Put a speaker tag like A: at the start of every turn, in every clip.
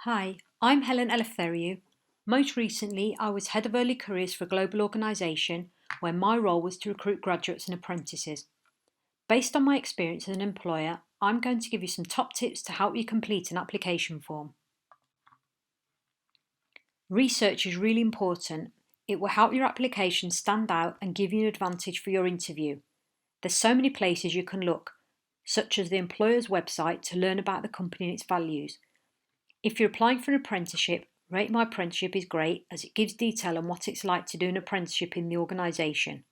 A: Hi, I'm Helen Eleftheriou. Most recently, I was Head of Early Careers for a global organisation where my role was to recruit graduates and apprentices. Based on my experience as an employer, I'm going to give you some top tips to help you complete an application form. Research is really important. It will help your application stand out and give you an advantage for your interview. There's so many places you can look, such as the employer's website to learn about the company and its values. If you're applying for an apprenticeship, Rate My Apprenticeship is great as it gives detail on what it's like to do an apprenticeship in the organisation.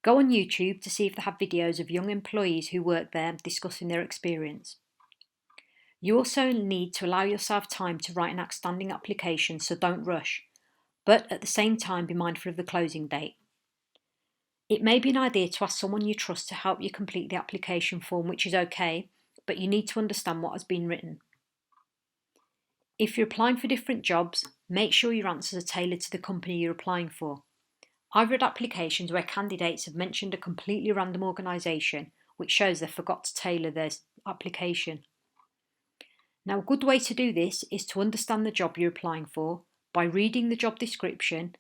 A: Go on YouTube to see if they have videos of young employees who work there discussing their experience. You also need to allow yourself time to write an outstanding application, so don't rush, but at the same time be mindful of the closing date. It may be an idea to ask someone you trust to help you complete the application form, which is okay, but you need to understand what has been written. If you're applying for different jobs, make sure your answers are tailored to the company you're applying for. I've read applications where candidates have mentioned a completely random organisation, which shows they forgot to tailor their application. Now, a good way to do this is to understand the job you're applying for by reading the job description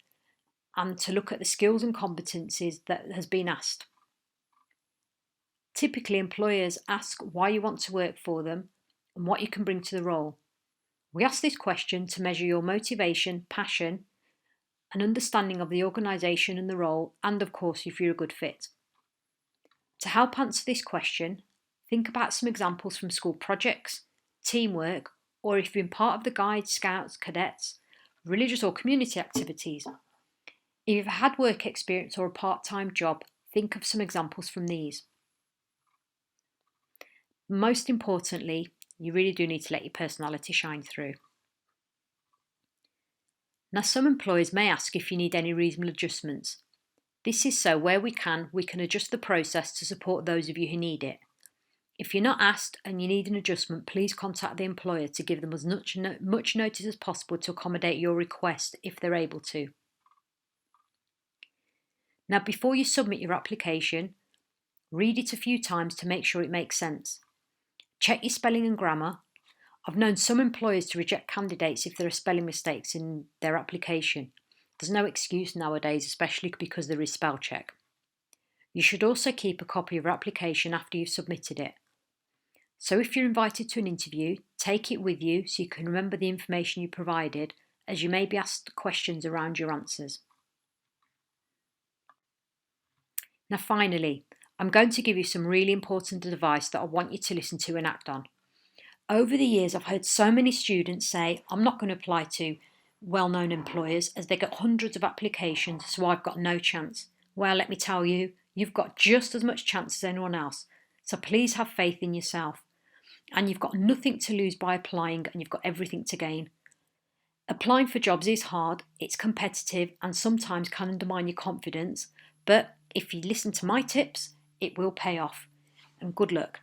A: and to look at the skills and competencies that has been asked. Typically, employers ask why you want to work for them and what you can bring to the role. We ask this question to measure your motivation, passion, and understanding of the organisation and the role, and of course, if you're a good fit. To help answer this question, think about some examples from school projects, teamwork, or if you've been part of the Guides, Scouts, Cadets, religious or community activities. If you've had work experience or a part-time job, think of some examples from these. Most importantly, you really do need to let your personality shine through. Now, some employers may ask if you need any reasonable adjustments. This is so where we can adjust the process to support those of you who need it. If you're not asked and you need an adjustment, please contact the employer to give them as much notice as possible to accommodate your request if they're able to. Now, before you submit your application, read it a few times to make sure it makes sense. Check your spelling and grammar. I've known some employers to reject candidates if there are spelling mistakes in their application. There's no excuse nowadays, especially because there is spell check. You should also keep a copy of your application after you've submitted it. So if you're invited to an interview, take it with you so you can remember the information you provided, as you may be asked questions around your answers. Now finally, I'm going to give you some really important advice that I want you to listen to and act on. Over the years, I've heard so many students say, I'm not going to apply to well-known employers as they get hundreds of applications, so I've got no chance. Well, let me tell you, you've got just as much chance as anyone else. So please have faith in yourself. And you've got nothing to lose by applying, and you've got everything to gain. Applying for jobs is hard, it's competitive, and sometimes can undermine your confidence. But if you listen to my tips, it will pay off. And good luck.